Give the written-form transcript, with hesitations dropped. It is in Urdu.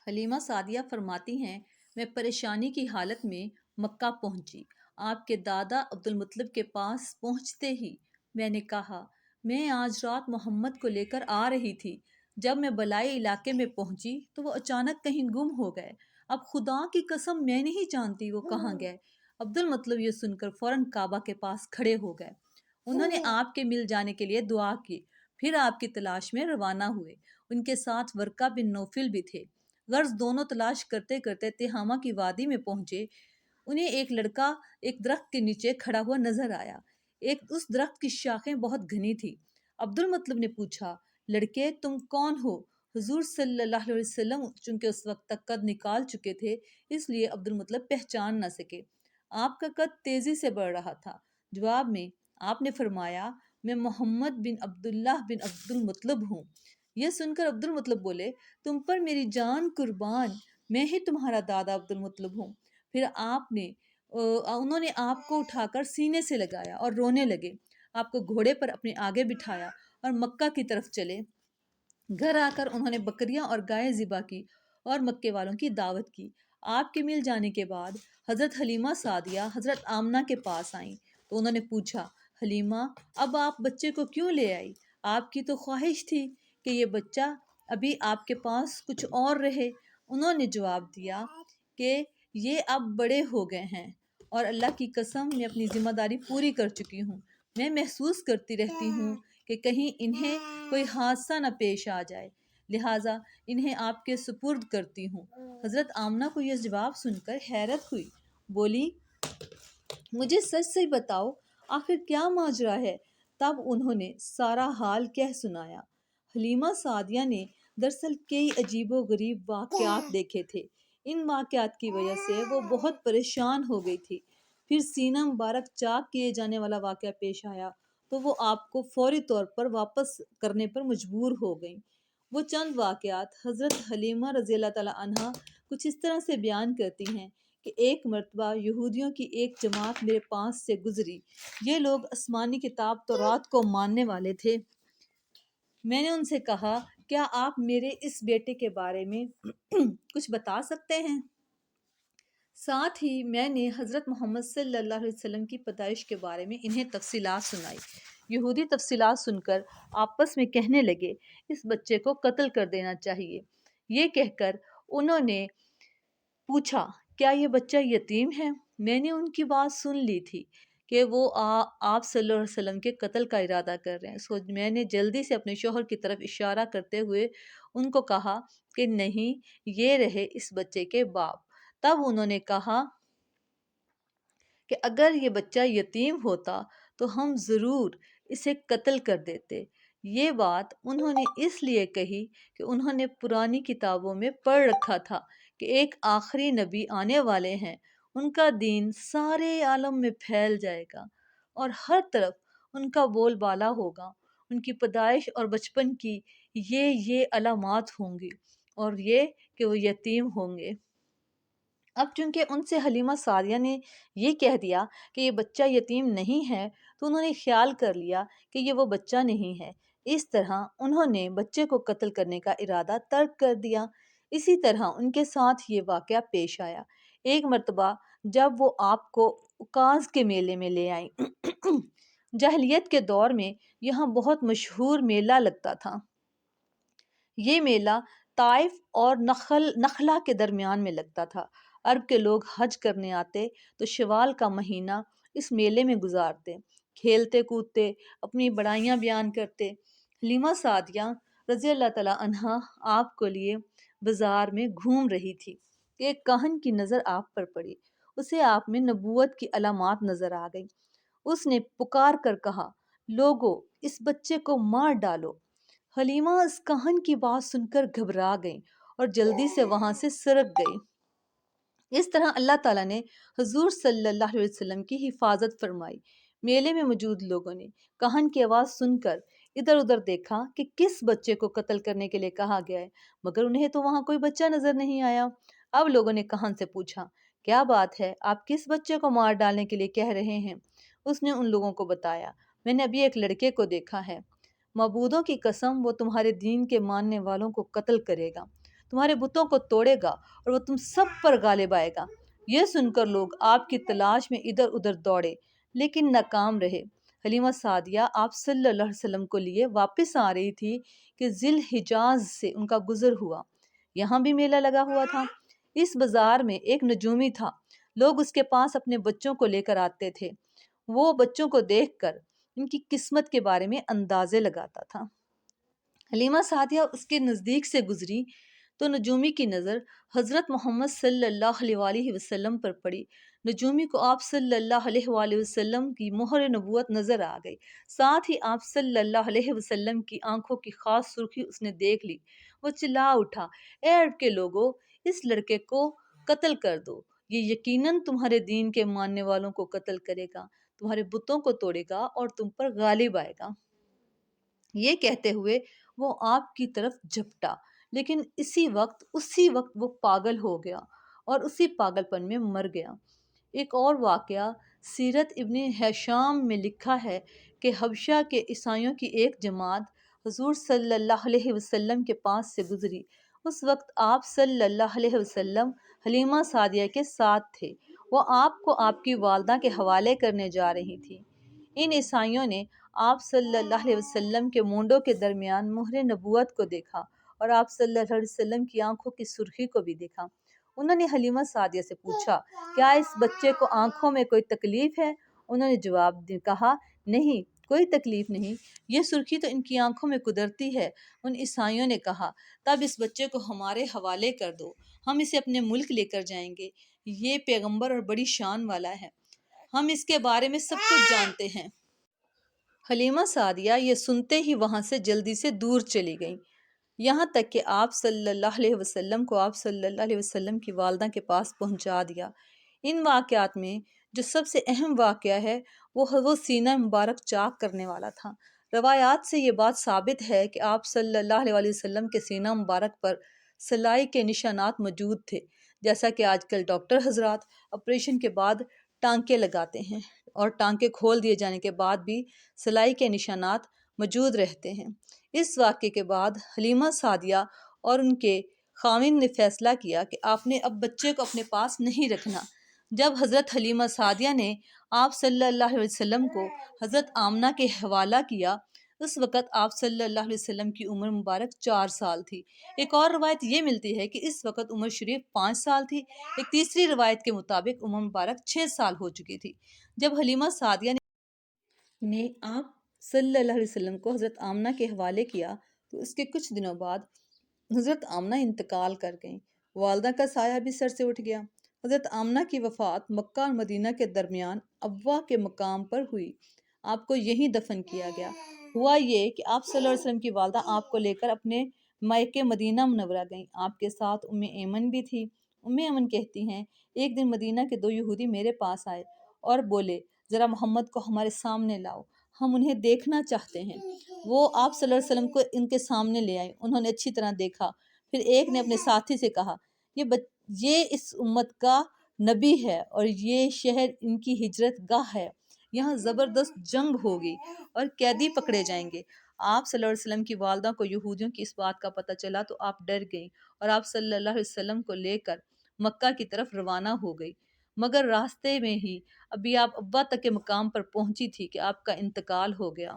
حلیمہ سعدیہ فرماتی ہیں، میں پریشانی کی حالت میں مکہ پہنچی۔ آپ کے دادا عبد المطلب کے پاس پہنچتے ہی میں نے کہا، میں آج رات محمد کو لے کر آ رہی تھی۔ جب میں بلائی علاقے میں پہنچی تو وہ اچانک کہیں گم ہو گئے۔ اب خدا کی قسم میں نہیں جانتی وہ کہاں گئے۔ عبد المطلب یہ سن کر فوراً کعبہ کے پاس کھڑے ہو گئے۔ انہوں نے آپ کے مل جانے کے لیے دعا کی، پھر آپ کی تلاش میں روانہ ہوئے۔ ان کے ساتھ ورقہ بن نوفل بھی تھے۔ غرض دونوں تلاش کرتے کرتے تہامہ کی وادی میں پہنچے۔ انہیں ایک لڑکا ایک درخت کے نیچے کھڑا ہوا نظر آیا۔ اس درخت کی شاخیں بہت گھنی تھی۔ عبد المطلب نے پوچھا، لڑکے تم کون ہو؟ حضور صلی اللہ علیہ وسلم چونکہ اس وقت تک قد نکال چکے تھے، اس لیے عبد المطلب پہچان نہ سکے۔ آپ کا قد تیزی سے بڑھ رہا تھا۔ جواب میں آپ نے فرمایا، میں محمد بن عبداللہ بن عبد المطلب ہوں۔ یہ سن کر عبد المطلب بولے، تم پر میری جان قربان، میں ہی تمہارا دادا عبد المطلب ہوں۔ پھر انہوں نے آپ کو اٹھا کر سینے سے لگایا اور رونے لگے۔ آپ کو گھوڑے پر اپنے آگے بٹھایا اور مکہ کی طرف چلے۔ گھر آ کر انہوں نے بکریاں اور گائے ذبح کی اور مکے والوں کی دعوت کی۔ آپ کے مل جانے کے بعد حضرت حلیمہ سعدیہ حضرت آمنہ کے پاس آئیں تو انہوں نے پوچھا، حلیمہ اب آپ بچے کو کیوں لے آئی؟ آپ کی تو خواہش تھی کہ یہ بچہ ابھی آپ کے پاس کچھ اور رہے۔ انہوں نے جواب دیا کہ یہ اب بڑے ہو گئے ہیں اور اللہ کی قسم میں اپنی ذمہ داری پوری کر چکی ہوں۔ میں محسوس کرتی رہتی ہوں کہ کہیں انہیں کوئی حادثہ نہ پیش آ جائے، لہٰذا انہیں آپ کے سپرد کرتی ہوں۔ حضرت آمنہ کو یہ جواب سن کر حیرت ہوئی، بولی، مجھے سچ سے بتاؤ آخر کیا ماجرا ہے؟ تب انہوں نے سارا حال کہہ سنایا۔ حلیمہ سعدیہ نے دراصل کئی عجیب و غریب واقعات دیکھے تھے۔ ان واقعات کی وجہ سے وہ بہت پریشان ہو گئی تھی۔ پھر سینہ مبارک چاک کیے جانے والا واقعہ پیش آیا تو وہ آپ کو فوری طور پر واپس کرنے پر مجبور ہو گئیں۔ وہ چند واقعات حضرت حلیمہ رضی اللہ تعالیٰ عنہا کچھ اس طرح سے بیان کرتی ہیں کہ ایک مرتبہ یہودیوں کی ایک جماعت میرے پاس سے گزری۔ یہ لوگ آسمانی کتاب تورات کو ماننے والے تھے۔ میں نے ان سے کہا، کیا آپ میرے اس بیٹے کے بارے میں کچھ بتا سکتے ہیں؟ ساتھ ہی میں نے حضرت محمد صلی اللہ علیہ وسلم کی پیدائش کے بارے میں انہیں تفصیلات سنائی۔ یہودی تفصیلات سن کر آپس میں کہنے لگے، اس بچے کو قتل کر دینا چاہیے۔ یہ کہہ کر انہوں نے پوچھا، کیا یہ بچہ یتیم ہے؟ میں نے ان کی بات سن لی تھی کہ وہ آپ صلی اللہ علیہ وسلم کے قتل کا ارادہ کر رہے ہیں، میں نے جلدی سے اپنے شوہر کی طرف اشارہ کرتے ہوئے ان کو کہا کہ نہیں، یہ رہے اس بچے کے باپ۔ تب انہوں نے کہا کہ اگر یہ بچہ یتیم ہوتا تو ہم ضرور اسے قتل کر دیتے۔ یہ بات انہوں نے اس لیے کہی کہ انہوں نے پرانی کتابوں میں پڑھ رکھا تھا کہ ایک آخری نبی آنے والے ہیں، ان کا دین سارے عالم میں پھیل جائے گا اور ہر طرف ان کا بول بالا ہوگا۔ ان کی پیدائش اور بچپن کی یہ علامات ہوں گی اور یہ کہ وہ یتیم ہوں گے۔ اب چونکہ ان سے حلیمہ سعدیہ نے یہ کہہ دیا کہ یہ بچہ یتیم نہیں ہے تو انہوں نے خیال کر لیا کہ یہ وہ بچہ نہیں ہے۔ اس طرح انہوں نے بچے کو قتل کرنے کا ارادہ ترک کر دیا۔ اسی طرح ان کے ساتھ یہ واقعہ پیش آیا۔ ایک مرتبہ جب وہ آپ کو عکاظ کے میلے میں لے آئیں، جاہلیت کے دور میں یہاں بہت مشہور میلہ لگتا تھا۔ یہ میلہ طائف اور نخلا کے درمیان میں لگتا تھا۔ عرب کے لوگ حج کرنے آتے تو شوال کا مہینہ اس میلے میں گزارتے، کھیلتے کودتے، اپنی بڑائیاں بیان کرتے۔ حلیمہ سعدیہ رضی اللہ تعالیٰ عنہا آپ کو لیے بازار میں گھوم رہی تھی کہ ایک کاہن کی نظر آپ پر پڑی۔ اسے آپ میں نبوت کی علامات نظر آ گئی۔ اس نے پکار کر کہا، لوگو اس بچے کو مار ڈالو۔ حلیمہ اس کاہن کی بات سن کر گھبرا گئیں اور جلدی سے وہاں سے سرک گئی۔ اس طرح اللہ تعالیٰ نے حضور صلی اللہ علیہ وسلم کی حفاظت فرمائی۔ میلے میں موجود لوگوں نے کاہن کی آواز سن کر ادھر ادھر دیکھا کہ کس بچے کو قتل کرنے کے لیے کہا گیا ہے، مگر انہیں تو وہاں کوئی بچہ نظر نہیں آیا۔ اب لوگوں نے کاہن سے پوچھا، کیا بات ہے، آپ کس بچے کو مار ڈالنے کے لیے کہہ رہے ہیں؟ اس نے ان لوگوں کو بتایا، میں نے ابھی ایک لڑکے کو دیکھا ہے، معبودوں کی قسم وہ تمہارے دین کے ماننے والوں کو قتل کرے گا۔ تمہارے بتوں کو توڑے گا اور وہ تم سب پر غالب آئے گا۔ یہ سن کر لوگ آپ کی تلاش میں ادھر ادھر دوڑے لیکن ناکام رہے۔ حلیمہ سعدیہ آپ صلی اللہ علیہ وسلم کو لیے واپس آ رہی تھی کہ ذی الحجاز سے ان کا گزر ہوا۔ یہاں بھی میلہ لگا ہوا تھا۔ اس بازار میں ایک نجومی تھا۔ لوگ اس کے پاس اپنے بچوں کو لے کر آتے تھے۔ وہ بچوں کو دیکھ کر ان کی قسمت کے بارے میں اندازے لگاتا تھا۔ حلیمہ سعدیہ اس کے نزدیک سے گزری تو نجومی کی نظر حضرت محمد صلی اللہ علیہ وآلہ وسلم پر پڑی۔ نجومی کو آپ صلی اللہ علیہ وآلہ وسلم کی مہر نبوت نظر آ گئی۔ ساتھ ہی آپ صلی اللہ علیہ وسلم کی آنکھوں کی خاص سرخی اس نے دیکھ لی۔ وہ چلا اٹھا، اے عرب کے لوگوں، اس لڑکے کو قتل کر دو۔ یہ یقیناً تمہارے دین کے ماننے والوں کو قتل کرے گا، تمہارے بتوں کو توڑے گا اور تم پر غالب آئے گا۔ یہ کہتے ہوئے وہ آپ کی طرف جھپٹا، لیکن اسی وقت وہ پاگل ہو گیا اور اسی پاگل پن میں مر گیا۔ ایک اور واقعہ سیرت ابن ہشام میں لکھا ہے کہ حبشہ کے عیسائیوں کی ایک جماعت حضور صلی اللہ علیہ وسلم کے پاس سے گزری۔ اس وقت آپ صلی اللہ علیہ وسلم حلیمہ سعدیہ کے ساتھ تھے۔ وہ آپ کو آپ کی والدہ کے حوالے کرنے جا رہی تھی۔ ان عیسائیوں نے آپ صلی اللہ علیہ وسلم کے مونڈوں کے درمیان مہر نبوت کو دیکھا اور آپ صلی اللہ علیہ وسلم کی آنکھوں کی سرخی کو بھی دیکھا۔ انہوں نے حلیمہ سعدیہ سے پوچھا، کیا اس بچے کو آنکھوں میں کوئی تکلیف ہے؟ انہوں نے کہا، نہیں، کوئی تکلیف نہیں، یہ سرخی تو ان کی آنکھوں میں قدرتی ہے۔ ان عیسائیوں نے کہا، تب اس بچے کو ہمارے حوالے کر دو، ہم اسے اپنے ملک لے کر جائیں گے۔ یہ پیغمبر اور بڑی شان والا ہے، ہم اس کے بارے میں سب کچھ جانتے ہیں۔ حلیمہ سعدیہ یہ سنتے ہی وہاں سے جلدی سے دور چلی گئیں، یہاں تک کہ آپ صلی اللہ علیہ وسلم کو آپ صلی اللہ علیہ وسلم کی والدہ کے پاس پہنچا دیا۔ ان واقعات میں جو سب سے اہم واقعہ ہے وہ سینہ مبارک چاک کرنے والا تھا۔ روایات سے یہ بات ثابت ہے کہ آپ صلی اللہ علیہ وسلم کے سینہ مبارک پر سلائی کے نشانات موجود تھے، جیسا کہ آج کل ڈاکٹر حضرات آپریشن کے بعد ٹانکے لگاتے ہیں اور ٹانکے کھول دیے جانے کے بعد بھی سلائی کے نشانات موجود رہتے ہیں۔ اس واقعے کے بعد حلیمہ سعدیہ اور ان کے خاوند نے فیصلہ کیا کہ آپ نے اب بچے کو اپنے پاس نہیں رکھنا۔ جب حضرت حلیمہ سعدیہ نے آپ صلی اللہ علیہ وسلم کو حضرت آمنہ کے حوالہ کیا، اس وقت آپ صلی اللہ علیہ وسلم کی عمر مبارک 4 سال تھی۔ ایک اور روایت یہ ملتی ہے کہ اس وقت عمر شریف 5 سال تھی۔ ایک تیسری روایت کے مطابق عمر مبارک 6 سال ہو چکی تھی۔ جب حلیمہ سعدیہ نے آپ صلی اللہ علیہ وسلم کو حضرت آمنہ کے حوالے کیا تو اس کے کچھ دنوں بعد حضرت آمنہ انتقال کر گئیں۔ والدہ کا سایہ بھی سر سے اٹھ گیا۔ حضرت آمنہ کی وفات مکہ اور مدینہ کے درمیان ابوا کے مقام پر ہوئی۔ آپ کو یہیں دفن کیا گیا۔ ہوا یہ کہ آپ صلی اللہ علیہ وسلم کی والدہ آپ کو لے کر اپنے مائکے مدینہ منورہ گئیں۔ آپ کے ساتھ ایمن بھی تھی۔ ایمن کہتی ہیں، ایک دن مدینہ کے 2 یہودی میرے پاس آئے اور بولے، ذرا محمد کو ہمارے سامنے لاؤ، ہم انہیں دیکھنا چاہتے ہیں۔ وہ آپ صلی اللہ علیہ وسلم کو ان کے سامنے لے آئے۔ انہوں نے اچھی طرح دیکھا۔ پھر ایک نے اپنے ساتھی سے کہا، یہ اس امت کا نبی ہے اور یہ شہر ان کی ہجرت گاہ ہے، یہاں زبردست جنگ ہوگی اور قیدی پکڑے جائیں گے۔ آپ صلی اللہ علیہ وسلم کی والدہ کو یہودیوں کی اس بات کا پتہ چلا تو آپ ڈر گئیں اور آپ صلی اللہ علیہ وسلم کو لے کر مکہ کی طرف روانہ ہو گئی، مگر راستے میں ہی ابھی آپ ابا تک کے مقام پر پہنچی تھی کہ آپ کا انتقال ہو گیا۔